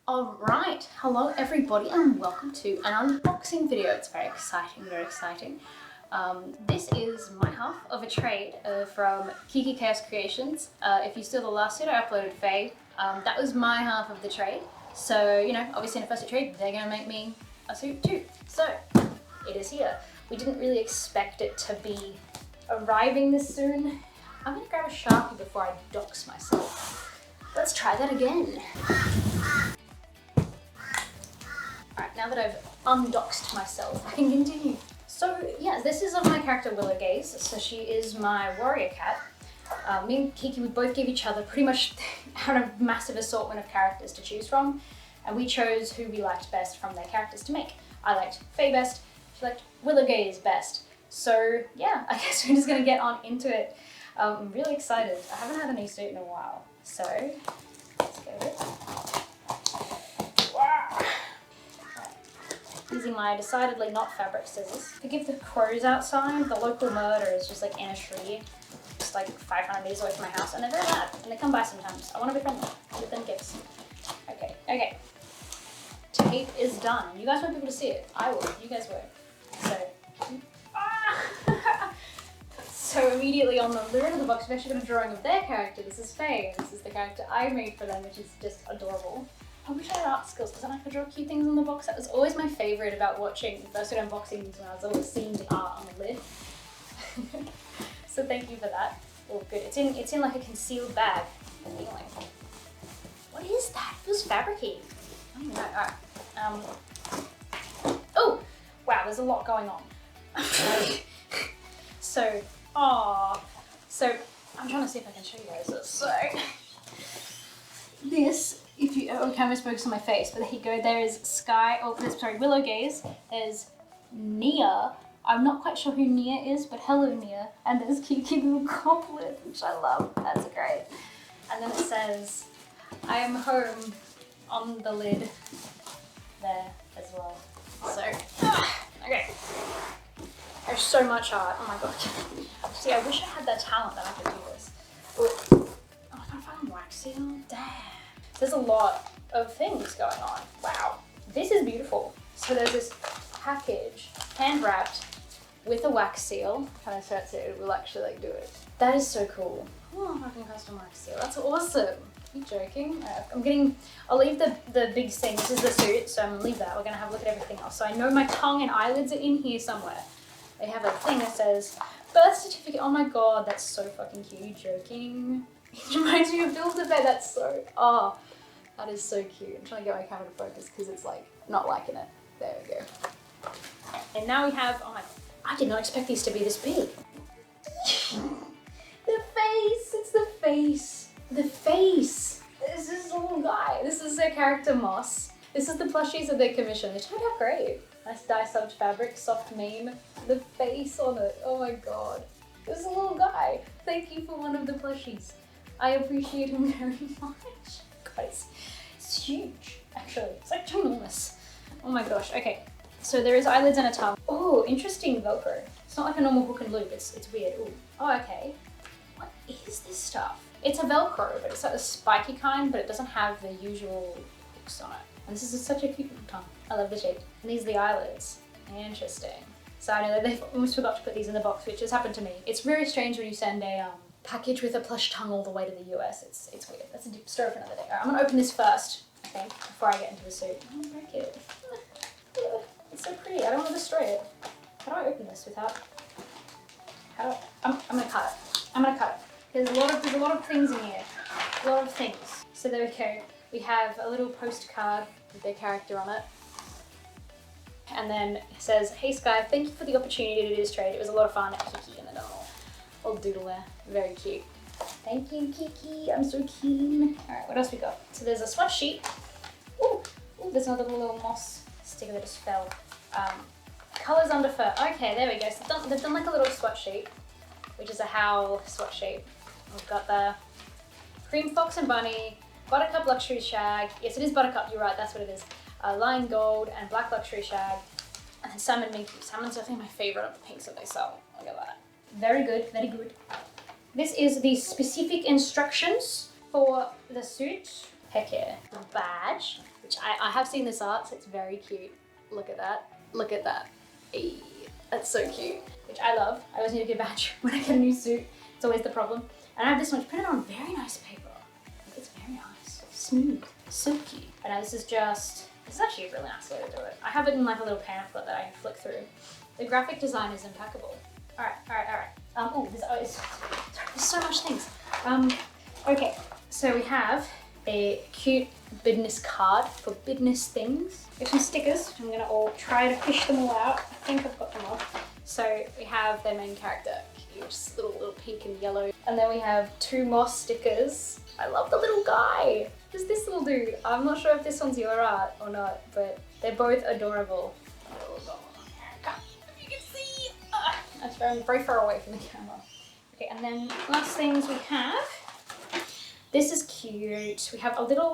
Alright, hello everybody and welcome to an unboxing video. It's very exciting, very exciting. This is my half of a trade from Kiki Chaos Creations. If you saw the last suit I uploaded, Faye, that was my half of the trade. So, you know, obviously in a fursuit trade, they're going to make me a suit too. So, it is here. We didn't really expect it to be arriving this soon. I'm going to grab a Sharpie before I dox myself. Let's try that again. Alright, now that I've undoxed myself, I can continue. So yeah, this is of my character Willowgaze. So she is my warrior cat. Me and Kiki, we both gave each other pretty much out of massive assortment of characters to choose from. And we chose who we liked best from their characters to make. I liked Faye best, she liked Willowgaze best. So yeah, I guess we're just gonna get on into it. I'm really excited. I haven't had a new suit in a while. So, let's go with it. Using my decidedly not fabric scissors. Forgive the crows outside. The local murder is just like in a tree, just like 500 meters away from my house, and they're very loud, and they come by sometimes. I want to be friendly. Give them gifts. Okay. Tape is done. You guys want people to see it. I will. You guys won't. So immediately on the rear of the box, we've actually got a drawing of their character. This is Faye, and this is the character I made for them, which is just adorable. I wish I had art skills because then I could draw cute things on the box. That was always my favourite about watching fursuit unboxings, when I was always seeing the art on the lid. So thank you for that. Oh good, it's in like a concealed bag. What is that? It feels fabricy. I don't know. Alright. Oh! Wow, there's a lot going on. So I'm trying to see if I can show you guys. So this, if you camera's focused on my face, but there you go. There is Willowgaze. There's Nia. I'm not quite sure who Nia is, but hello Nia. And there's Kiki the Goblet, which I love. That's great. And then it says, "I am home" on the lid there as well. So okay. There's so much art. Oh my god. See, I wish I had that talent that I could do this. Oh, I gotta find wax seal. Damn. There's a lot of things going on. Wow. This is beautiful. So there's this package, hand wrapped, with a wax seal. Kind of starts it will actually like do it. That is so cool. Oh, I can custom wax seal. That's awesome. Are you joking? I'll leave the big thing. This is the suit, so I'm gonna leave that. We're gonna have a look at everything else. So I know my tongue and eyelids are in here somewhere. They have a thing that says birth certificate. Oh my god, that's so fucking cute. Are you joking? It reminds me of Build-A-Bear. That's so, that is so cute. I'm trying to get my camera to focus because it's like not liking it. There we go. And now we have, oh my, I did not expect these to be this big. The face, it's the face. The face. This is a little guy. This is their character Moss. This is the plushies that they commissioned. They turned out great. Nice dye-subbed fabric, soft mane, the face on it. Oh my god. This is a little guy. Thank you for one of the plushies. I appreciate him very much. Guys, it's huge, actually. It's like ginormous. Oh my gosh, okay. So there is eyelids and a tongue. Oh, interesting Velcro. It's not like a normal hook and loop, it's weird. Ooh. Oh, okay. What is this stuff? It's a Velcro, but it's like a spiky kind, but it doesn't have the usual hooks on it. And this is such a cute little tongue. I love the shape. And these are the eyelids. Interesting. So I know that they almost forgot to put these in the box, which has happened to me. It's very strange when you send a package with a plush tongue all the way to the US. It's weird. That's a deep story for another day. Alright, I'm gonna open this first, okay, before I get into the suit. I'm gonna break it. It's so pretty. I don't want to destroy it. How do I open this without? I'm gonna cut it. I'm gonna cut it. There's a lot of things in here. A lot of things. So there we go. We have a little postcard with their character on it. And then it says, "Hey Sky, thank you for the opportunity to do this trade. It was a lot of fun." Kiki and then a little doodle there. Very cute. Thank you, Kiki. I'm so keen. Alright, what else we got? So there's a swatch sheet. Ooh, there's another little moss sticker that just fell. Colours under fur. Okay, there we go. So they've done like a little swatch sheet, which is a Howl swatch sheet. We've got the Cream Fox and Bunny, Buttercup Luxury Shag. Yes, it is Buttercup, you're right, that's what it is. Lion Gold and Black Luxury Shag. And then Salmon Minky. Salmon's definitely my favourite of the pinks that they sell. Look at that. Very good, very good. This is the specific instructions for the suit. Heck yeah. The badge, which I have seen this art, so it's very cute. Look at that. Look at that. Hey, that's so cute, which I love. I always need a good badge when I get a new suit. It's always the problem. And I have this one printed on very nice paper. It's very nice. Smooth. Silky. And now this is actually a really nice way to do it. I have it in like a little pamphlet that I can flick through. The graphic design is impeccable. All right. Oh, there's so much things. Okay, so we have a cute business card for business things. We have some stickers, which I'm gonna try to fish them all out. I think I've got them all. So we have their main character, Kiki, which is little pink and yellow. And then we have 2 more stickers. I love the little guy. There's this little dude. I'm not sure if this one's your art or not, but they're both adorable. If you can see. I'm very far away from the camera. Okay, and then last things we have. This is cute. We have a little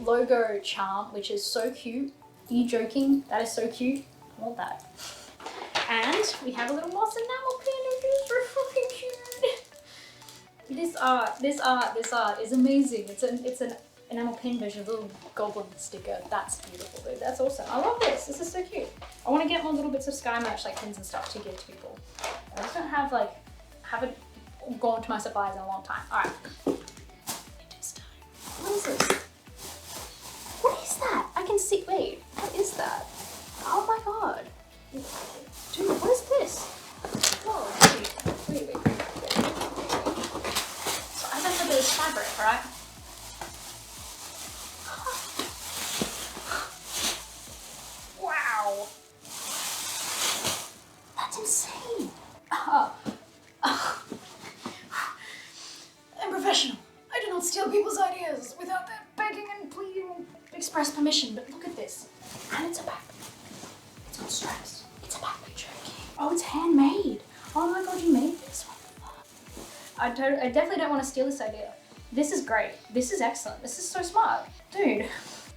logo charm, which is so cute. Are you joking? That is so cute. I want that. And we have a little moss enamel pin, which is so fucking cute. This art is amazing. It's an enamel pin version of a little goblin sticker. That's beautiful, dude. That's awesome. I love this. This is so cute. I want to get more little bits of Sky merch, like pins and stuff, to give to people. I just don't have haven't gone to my supplies in a long time. All right. What is this? What is that? I can see. Wait, what is that? Oh my god. Dude, what is this? Whoa, wait. So I bet that there's fabric, right? Wow. That's insane. I'm professional. I do not steal people's ideas without their begging and pleading and express permission, but look at this. And it's a back. It's on straps. It's a back picture. Oh, it's handmade. Oh my god, you made this one. I definitely don't want to steal this idea. This is great. This is excellent. This is so smart. Dude.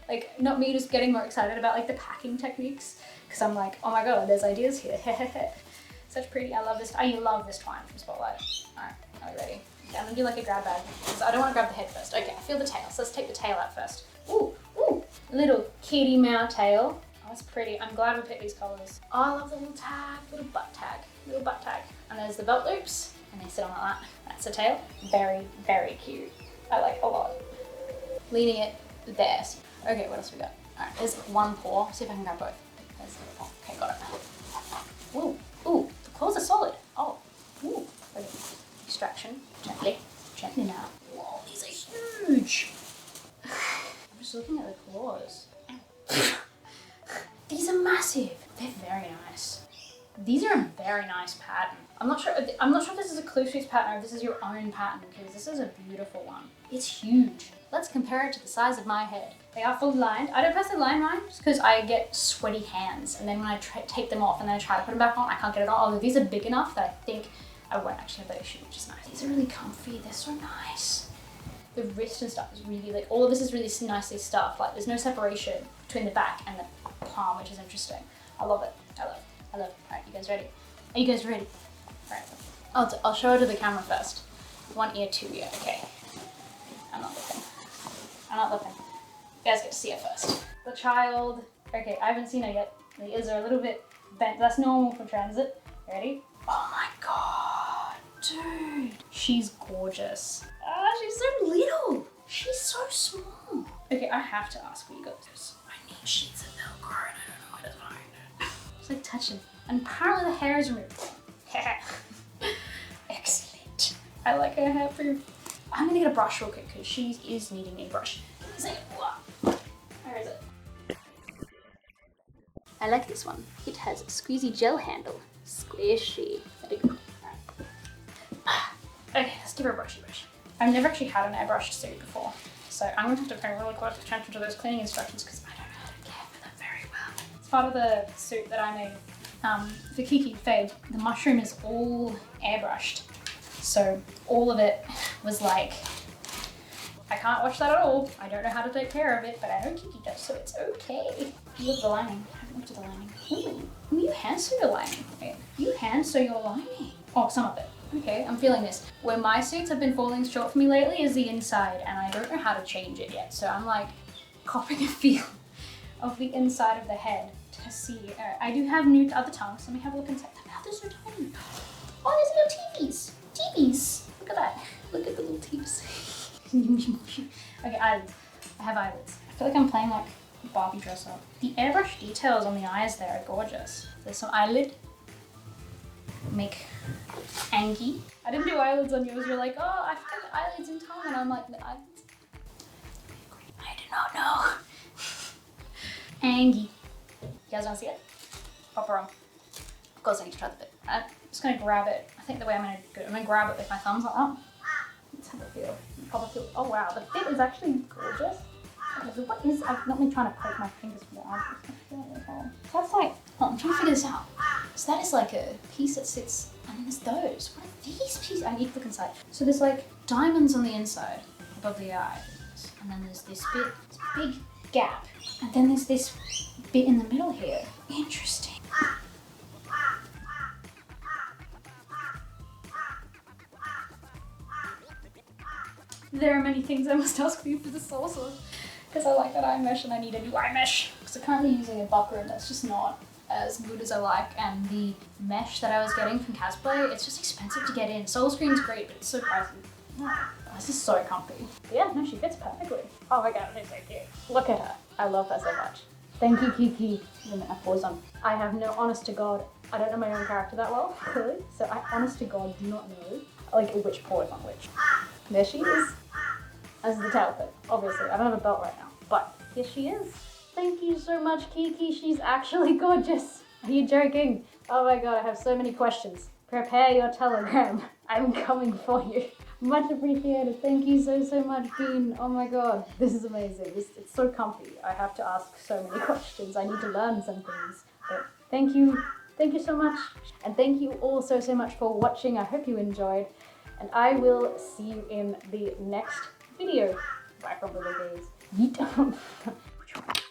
Like, not me just getting more excited about like the packing techniques, because I'm like, oh my god, there's ideas here. Such pretty. I love this. I love this twine from Spotlight. Alright, are we ready? Okay, I'm gonna do like a grab bag, because I don't want to grab the head first. Okay, I feel the tail, so let's take the tail out first. Ooh, little kitty meow tail. Oh, that's pretty. I'm glad we picked these colors. Oh, I love the little tag, little butt tag. And there's the belt loops, and they sit on like that. That's the tail. Very, very cute. I like a lot. Leaning it there. Okay, what else we got? All right, there's one paw. See if I can grab both. There's the paw. Okay, got it. Ooh, the claws are solid. Oh, ooh. Okay. Extraction. Gently now. Whoa, these are huge. I'm just looking at the claws. These are massive. They're very nice. These are a very nice pattern. I'm not sure if this is a Fursuit pattern or if this is your own pattern, because this is a beautiful one. It's huge. Let's compare it to the size of my head. They are fully lined. I don't personally line mine just because I get sweaty hands, and then when I take them off and then I try to put them back on, I can't get it on. Although these are big enough that I think I won't actually have that issue, which is nice. These are really comfy. They're so nice. The wrist and stuff is really, like, all of this is really nicely stuffed. Like, there's no separation between the back and the palm, which is interesting. I love it. I love it. All right, you guys ready? Are you guys ready? All right. I'll show it to the camera first. 1 ear, 2 ear. Okay. I'm not looking. You guys get to see it first. The child. Okay, I haven't seen her yet. The ears are a little bit bent. That's normal for transit. Ready? Oh my god, dude. She's gorgeous. She's so little. She's so small. Okay, I have to ask what you got this. I need sheets of Velcro and I don't know where to find it. It's like touching. And apparently the hair is removed. Excellent. I like her hair proof. I'm gonna get a brush real quick because she is needing a brush. Where is it? I like this one. It has a squeezy gel handle. Squishy. Very good. Okay, let's give her a brushy brush. I've never actually had an airbrushed suit before, so I'm gonna have to pay really close attention to those cleaning instructions because I don't know how to care for them very well. It's part of the suit that I made for Kiki Fade. The mushroom is all airbrushed, so all of it was like, I can't wash that at all. I don't know how to take care of it, but I know Kiki does, so it's okay. Look at the lining. I haven't looked at the lining. Ooh, you hand sew your lining. Okay. You hand sew your lining. Oh, some of it. Okay, I'm feeling this. Where my suits have been falling short for me lately is the inside, and I don't know how to change it yet. So I'm like copying a feel of the inside of the head to see. Alright, I do have new other tongues. Let me have a look inside. The mouth is so tiny. Oh, there's little teepees. Teepees. Look at that. Look at the little teeps. Okay, eyelids. I have eyelids. I feel like I'm playing like a Barbie dress up. The airbrush details on the eyes there are gorgeous. There's some eyelid. Make Angie. I didn't do eyelids on yours. You're like, oh, I forgot the eyelids in tongue. And I'm like, the eyelids? I do not know. Angie. You guys want to see it? Pop her on. Of course I need to try the bit. I'm just going to grab it. I think the way I'm going to do it, I'm going to grab it with my thumbs like that. Let's have a feel. Pop a feel. Oh wow, the fit is actually gorgeous. Okay, so what is, I've not been trying to poke my fingers for the eyes. So that's like, oh, I'm trying to figure this out. So that is like a piece that sits, and then there's those. What are these pieces? I need to look inside. So there's like diamonds on the inside above the eyes. And then there's this bit, this big gap. And then there's this bit in the middle here. Interesting. There are many things I must ask you for the source of, because I like that eye mesh and I need a new eye mesh. Because I'm currently using a buckroom that's just not as good as I like, and the mesh that I was getting from Casplay, it's just expensive to get in. Soul Screen's great, but it's so pricey. Oh, this is so comfy. Yeah, no, she fits perfectly. Oh my god, she's so cute. Look at her. I love her so much. Thank you, Kiki. Wait a minute, I pause on. I have no, honest to God, I don't know my own character that well, clearly. So I, honest to God, do not know like which paw is on which. There she is. This is the tail fit, obviously. I don't have a belt right now, but here she is. Thank you so much, Kiki. She's actually gorgeous. Are you joking? Oh my god, I have so many questions. Prepare your telegram. I'm coming for you. Much appreciated. Thank you so much, Bean. Oh my god, this is amazing. It's so comfy. I have to ask so many questions. I need to learn some things. But thank you so much. And thank you all so much for watching. I hope you enjoyed. And I will see you in the next video. Bye from Willowgaze. Yeet.